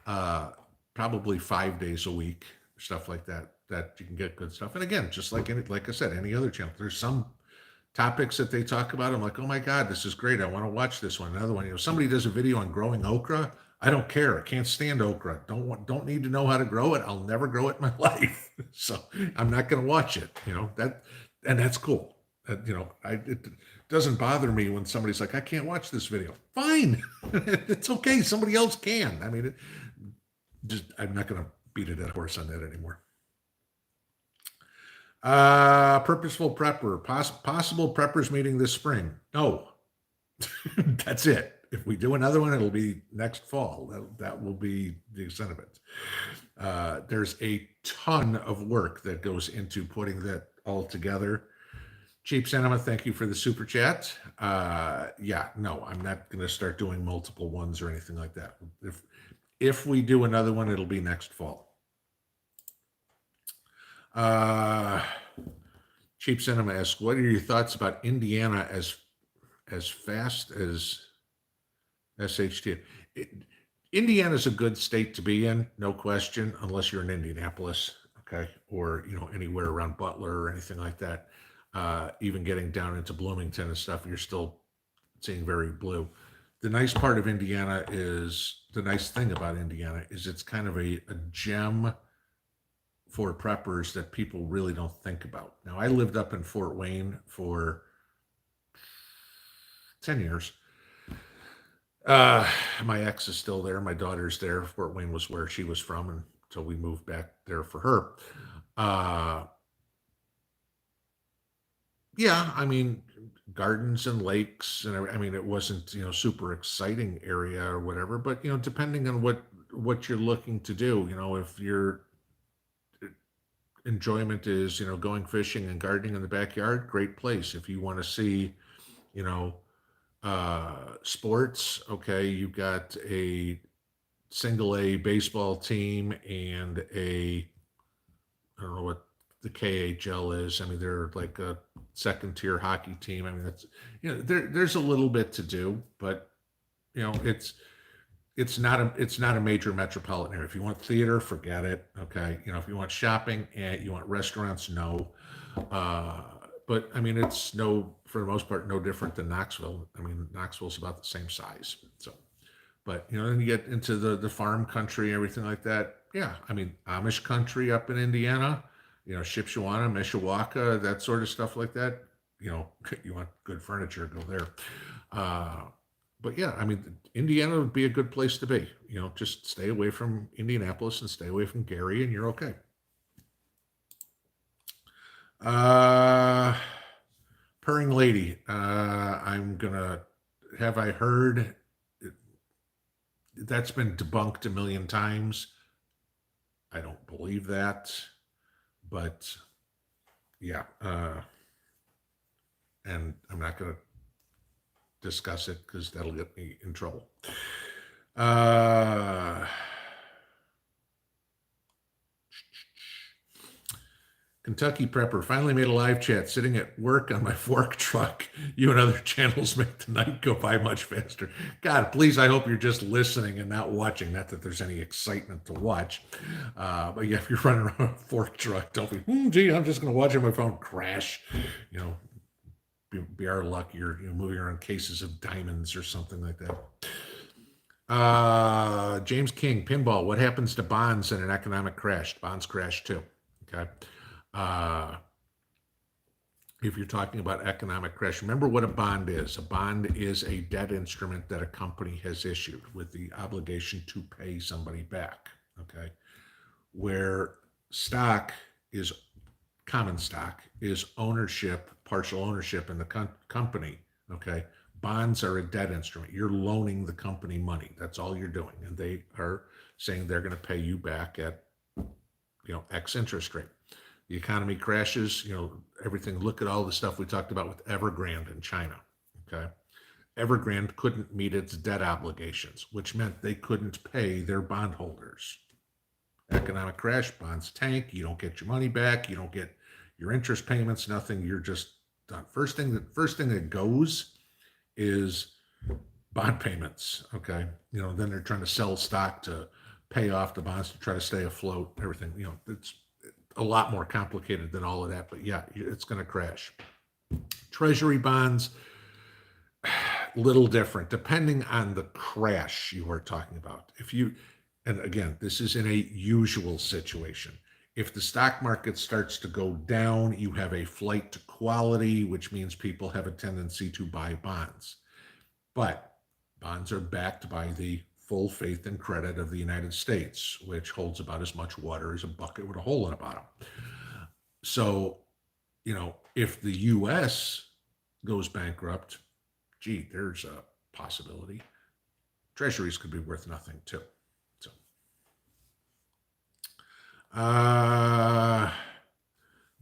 uh, probably 5 days a week, stuff like that, that you can get good stuff. And again, just like I said, any other channel, there's some topics that they talk about. I'm like, oh my God, this is great. I want to watch this one. Another one, somebody does a video on growing okra. I don't care. I can't stand okra. Don't need to know how to grow it. I'll never grow it in my life. So I'm not going to watch it. And that's cool. It doesn't bother me when somebody's like, I can't watch this video. Fine. It's okay. Somebody else can. I mean, I'm not going to beat a dead horse on that anymore. Purposeful Prepper, possible preppers meeting this spring. No, that's it. If we do another one, it'll be next fall. That will be the extent of it. There's a ton of work that goes into putting that all together. Cheap Cinema, thank you for the super chat. Yeah, no, I'm not going to start doing multiple ones or anything like that. If we do another one, it'll be next fall. Cheap Cinema asks, what are your thoughts about Indiana as fast as SHT? Indiana's a good state to be in, no question, unless you're in Indianapolis, okay, or anywhere around Butler or anything like that. Even getting down into Bloomington and stuff, you're still seeing very blue. The nice thing about Indiana is it's kind of a gem for preppers that people really don't think about. Now, I lived up in Fort Wayne for 10 years. My ex is still there. My daughter's there. Fort Wayne was where she was from until we moved back there for her. Yeah, I mean, gardens and lakes, and I mean, it wasn't super exciting area or whatever, but depending on what you're looking to do, if your enjoyment is going fishing and gardening in the backyard, great place. If you want to see sports, okay, you've got a single A baseball team and I don't know what the KHL is. I mean, they're like a second tier hockey team. I mean, that's there's a little bit to do, but it's not a major metropolitan area. If you want theater, forget it. Okay, if you want shopping and you want restaurants, no. But I mean, it's for the most part, no different than Knoxville. I mean, Knoxville's about the same size. So, but then you get into the farm country, everything like that. Yeah, I mean, Amish country up in Indiana, Shipshewana, Mishawaka, that sort of stuff like that. You want good furniture, go there. But yeah, I mean, Indiana would be a good place to be. Just stay away from Indianapolis and stay away from Gary, and you're okay. Purring Lady, have I heard? That's been debunked a million times. I don't believe that, but yeah, and I'm not going to discuss it because that'll get me in trouble. Kentucky Prepper finally made a live chat sitting at work on my fork truck. You and other channels make the night go by much faster. God, please, I hope you're just listening and not watching. Not that there's any excitement to watch. But yeah, if you're running around a fork truck, don't be, gee, I'm just going to watch on my phone crash. Be our luck. You're moving around cases of diamonds or something like that. James King, Pinball, what happens to bonds in an economic crash? Bonds crash too. Okay. if you're talking about economic crash. Remember what a bond is. A bond is a debt instrument that a company has issued with the obligation to pay somebody back. Okay. Where stock is common stock is ownership, partial ownership in the company. Okay. Bonds are a debt instrument. You're loaning the company money. That's all you're doing. And they are saying they're going to pay you back at, X interest rate. The economy crashes, everything. Look at all the stuff we talked about with Evergrande in China. Okay. Evergrande couldn't meet its debt obligations, which meant they couldn't pay their bondholders. Economic crash, bonds tank, you don't get your money back, you don't get your interest payments, nothing, you're just done. First thing that goes is bond payments. Okay. Then they're trying to sell stock to pay off the bonds to try to stay afloat, everything. It's a lot more complicated than all of that, but yeah, it's going to crash. Treasury bonds, little different depending on the crash you are talking about. And again, this is in a usual situation. If the stock market starts to go down, you have a flight to quality, which means people have a tendency to buy bonds. But bonds are backed by the full faith and credit of the United States, which holds about as much water as a bucket with a hole in the bottom. So, if the U.S. goes bankrupt, there's a possibility. Treasuries could be worth nothing too. So,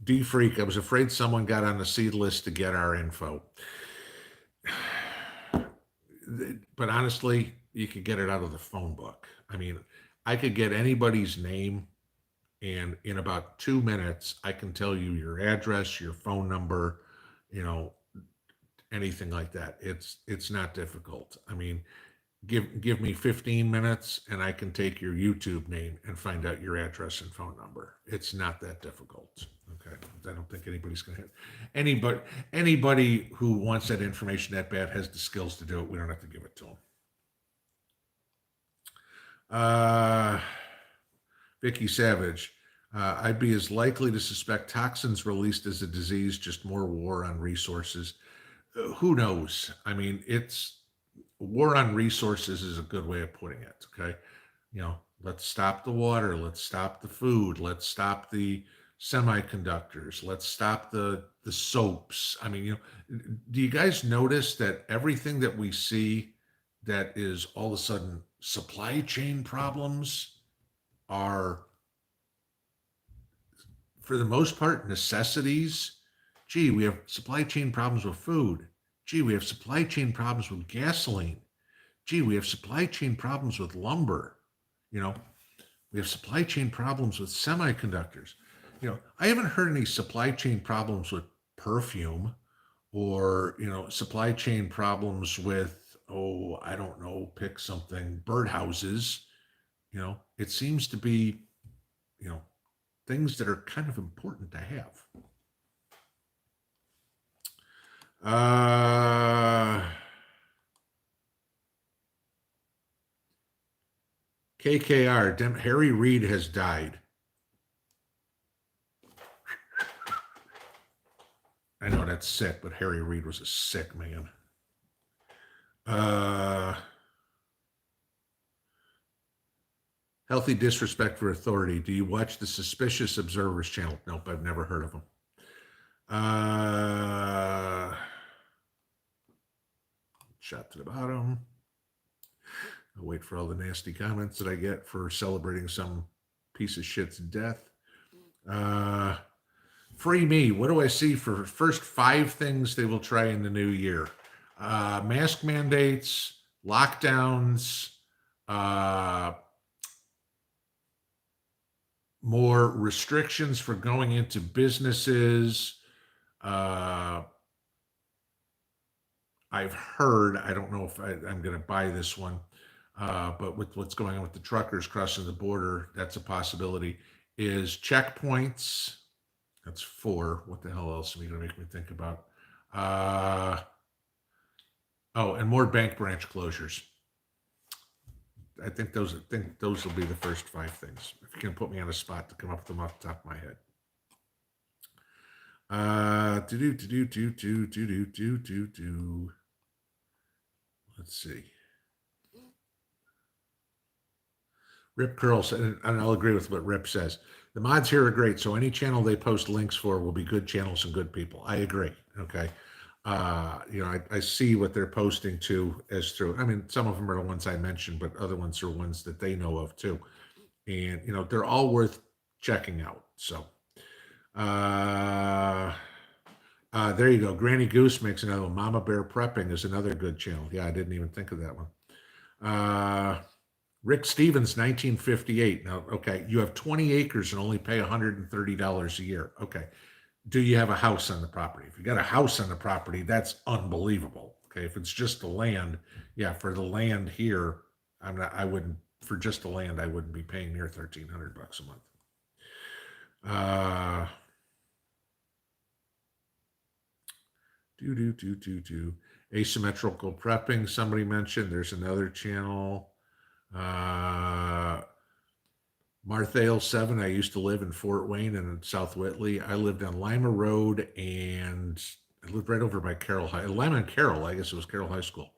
D-Freak, I was afraid someone got on the seed list to get our info. But honestly, you could get it out of the phone book. I mean, I could get anybody's name, and in about 2 minutes, I can tell you your address, your phone number, anything like that. It's not difficult. I mean, give me 15 minutes and I can take your YouTube name and find out your address and phone number. It's not that difficult. Okay. I don't think anybody's going to have anybody who wants that information that bad has the skills to do it. We don't have to give it to them. Vicky Savage, I'd be as likely to suspect toxins released as a disease, just more war on resources. Who knows? I mean, war on resources is a good way of putting it. Okay. Let's stop the water. Let's stop the food. Let's stop the semiconductors. Let's stop the soaps. I mean, do you guys notice that everything that we see that is all of a sudden supply chain problems are, for the most part, necessities? We have supply chain problems with food. We have supply chain problems with gasoline. We have supply chain problems with lumber. We have supply chain problems with semiconductors. I haven't heard any supply chain problems with perfume or, supply chain problems with, I don't know, pick something, birdhouses. It seems to be, things that are kind of important to have. KKR, Harry Reid has died. I know that's sick, but Harry Reid was a sick man. Healthy disrespect for authority. Do you watch the Suspicious Observers channel? Nope, I've never heard of them. Shot to the bottom. I'll wait for all the nasty comments that I get for celebrating some piece of shit's death. Free me. What do I see for first 5 things they will try in the new year? Mask mandates, lockdowns, more restrictions for going into businesses. I've heard, I don't know if I'm going to buy this one, but with what's going on with the truckers crossing the border, that's a possibility, is checkpoints. That's 4. What the hell else are you going to make me think about? And more bank branch closures. I think those will be the first 5 things. If you can put me on a spot to come up with them off the top of my head. Let's see. Rip Curl said, and I'll agree with what Rip says. The mods here are great, so any channel they post links for will be good channels and good people. I agree. Okay. I see what they're posting to as through. I mean, some of them are the ones I mentioned, but other ones are ones that they know of too. And, they're all worth checking out. So, there you go. Granny Goose makes another one. Mama Bear Prepping is another good channel. Yeah, I didn't even think of that one. Rick Stevens, 1958. Now, okay, you have 20 acres and only pay $130 a year. Okay. Do you have a house on the property? If you got a house on the property, that's unbelievable. Okay. If it's just the land, yeah, for the land here, for just the land, I wouldn't be paying near $1,300 a month. Asymmetrical prepping, somebody mentioned. There's another channel. Marthale 7. I used to live in Fort Wayne and in South Whitley. I lived on Lima Road and I lived right over by Carroll High. Lima and Carroll, I guess it was Carroll High School.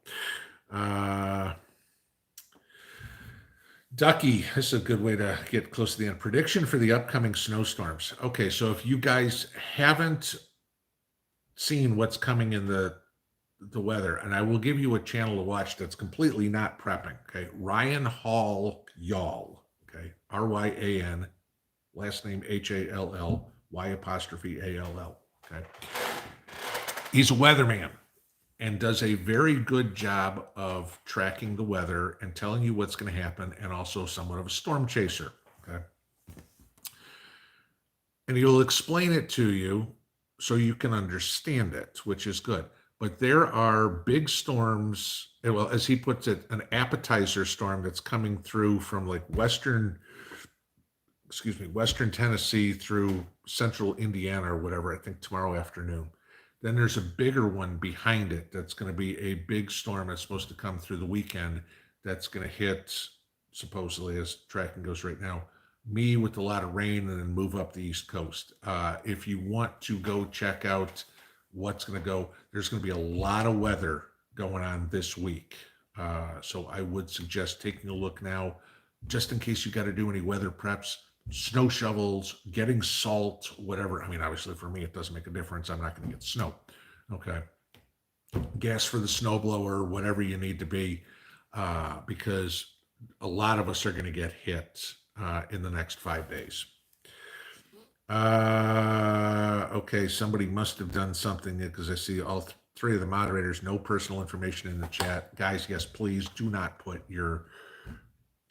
Ducky, this is a good way to get close to the end. Prediction for the upcoming snowstorms. Okay, so if you guys haven't seen what's coming in the weather, and I will give you a channel to watch that's completely not prepping. Okay, Ryan Hall Y'all. Okay, Ryan, last name Hall, Y''All. Okay, he's a weatherman and does a very good job of tracking the weather and telling you what's going to happen, and also somewhat of a storm chaser. Okay, and he'll explain it to you so you can understand it, which is good. But there are big storms, well, as he puts it, an appetizer storm that's coming through from like western Tennessee through central Indiana or whatever, I think tomorrow afternoon. Then there's a bigger one behind it that's going to be a big storm that's supposed to come through the weekend that's going to hit, supposedly, as tracking goes right now, me with a lot of rain and then move up the East Coast. If you want to go check out what's going to go, there's going to be a lot of weather going on this week. So I would suggest taking a look now, just in case you got to do any weather preps, snow shovels, getting salt, whatever. I mean, obviously for me, it doesn't make a difference. I'm not going to get snow. Okay. Gas for the snowblower, whatever you need to be, because a lot of us are going to get hit in the next 5 days. Okay, somebody must have done something because I see all three of the moderators, no personal information in the chat. Guys, yes, please do not put your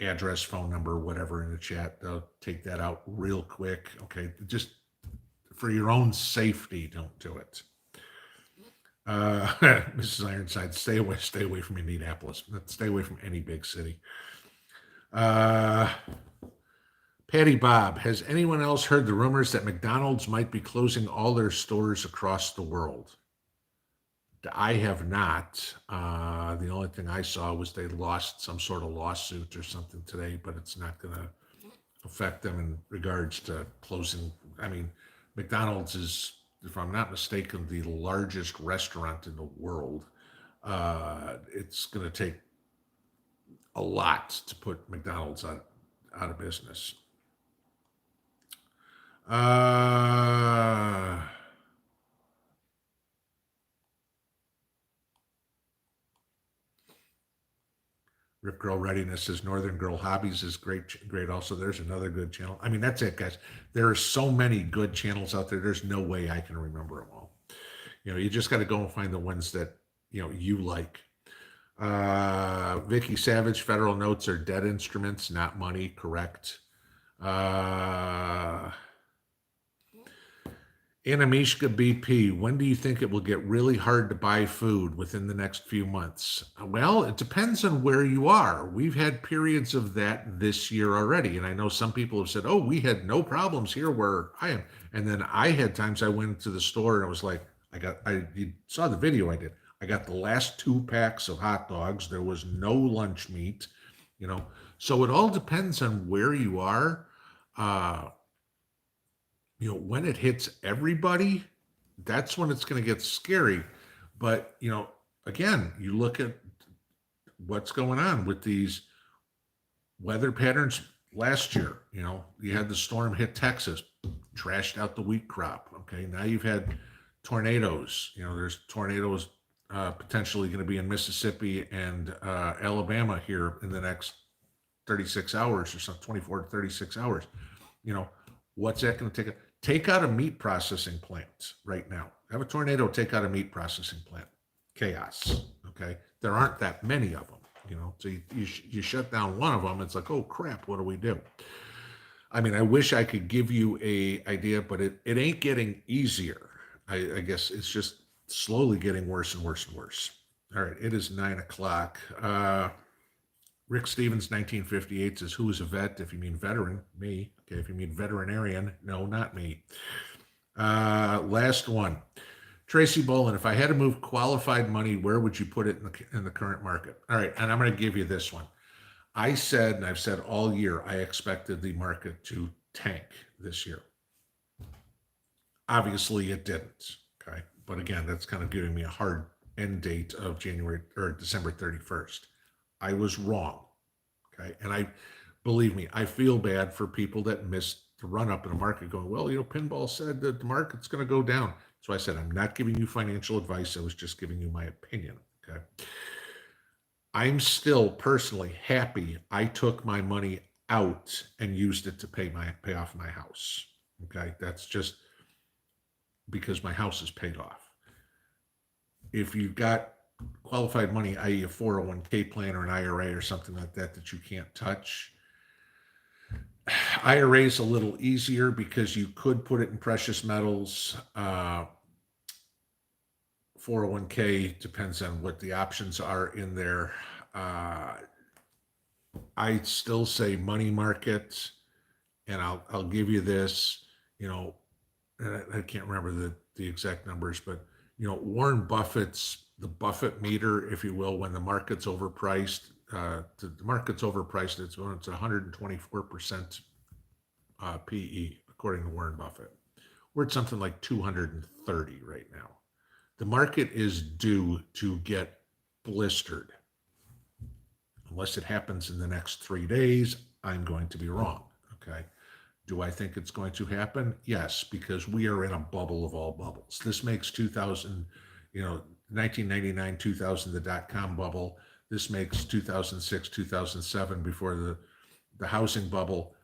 address, phone number, whatever in the chat. They'll take that out real quick. Okay, just for your own safety, don't do it. Mrs. Ironside, stay away from Indianapolis. Stay away from any big city. Patty Bob, has anyone else heard the rumors that McDonald's might be closing all their stores across the world? I have not. The only thing I saw was they lost some sort of lawsuit or something today, but it's not going to affect them in regards to closing. I mean, McDonald's is, if I'm not mistaken, the largest restaurant in the world. It's going to take a lot to put McDonald's out of business. Rip Girl Readiness says Northern Girl Hobbies is great also. There's another good channel. I mean, that's it, guys. There are so many good channels out there. There's no way I can remember them all. You just got to go and find the ones that, you like. Vicky Savage, federal notes are debt instruments, not money, correct. Anamishka BP, when do you think it will get really hard to buy food within the next few months? Well, it depends on where you are. We've had periods of that this year already. And I know some people have said, oh, we had no problems here where I am. And then I had times I went to the store and I was like, you saw the video I did. I got the last 2 packs of hot dogs. There was no lunch meat, So it all depends on where you are. When it hits everybody, that's when it's going to get scary. But, again, you look at what's going on with these weather patterns last year. You had the storm hit Texas, trashed out the wheat crop. Okay, now you've had tornadoes. There's tornadoes potentially going to be in Mississippi and Alabama here in the next 36 hours or something, 24 to 36 hours. What's that going to take out a meat processing plant right now? Have a tornado take out a meat processing plant. Chaos. Okay, there aren't that many of them. So you shut down one of them, it's like, oh crap, what do we do? I mean, I wish I could give you a idea, but it ain't getting easier. I guess it's just slowly getting worse and worse and worse. All right, it is 9 o'clock. Rick Stevens, 1958, says, who is a vet? If you mean veteran, me. Okay, if you mean veterinarian, no, not me. Last one. Tracy Bolin, if I had to move qualified money, where would you put it in the current market? All right, and I'm going to give you this one. I said, and I've said all year, I expected the market to tank this year. Obviously, it didn't. Okay, but again, that's kind of giving me a hard end date of January or December 31st. I was wrong. Okay, and believe me, I feel bad for people that missed the run up in the market, going, well, Pinball said that the market's going to go down. So I said, I'm not giving you financial advice. I was just giving you my opinion. Okay. I'm still personally happy I took my money out and used it to pay off my house. Okay. That's just because my house is paid off. If you've got qualified money, i.e. a 401k plan or an IRA or something like that you can't touch, IRA is a little easier because you could put it in precious metals. 401k depends on what the options are in there. I still say money market, and I'll give you this. And I can't remember the exact numbers, but Warren Buffett's the Buffett meter, if you will, when the market's overpriced. The market's overpriced. It's 124% PE, according to Warren Buffett. We're at something like 230 right now. The market is due to get blistered. Unless it happens in the next 3 days, I'm going to be wrong. Okay. Do I think it's going to happen? Yes, because we are in a bubble of all bubbles. This makes 1999, 2000, the dot-com bubble. This makes 2006, 2007, before the housing bubble.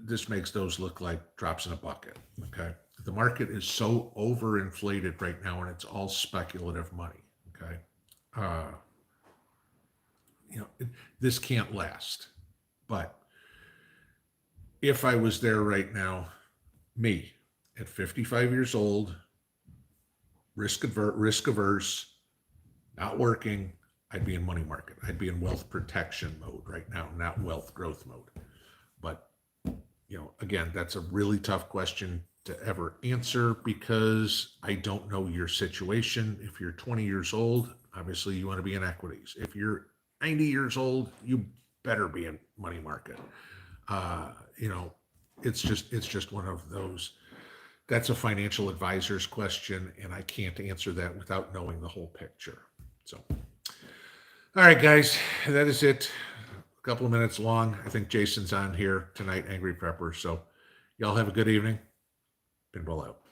This makes those look like drops in a bucket. Okay. The market is so overinflated right now, and it's all speculative money. Okay. This can't last. But if I was there right now, me at 55 years old, risk averse, not working, I'd be in money market. I'd be in wealth protection mode right now, not wealth growth mode. But, again, that's a really tough question to ever answer because I don't know your situation. If you're 20 years old, obviously you want to be in equities. If you're 90 years old, you better be in money market. It's just one of those. That's a financial advisor's question, and I can't answer that without knowing the whole picture. So, all right, guys, that is it. A couple of minutes long. I think Jason's on here tonight, Angry Prepper. So, y'all have a good evening. Pinball out.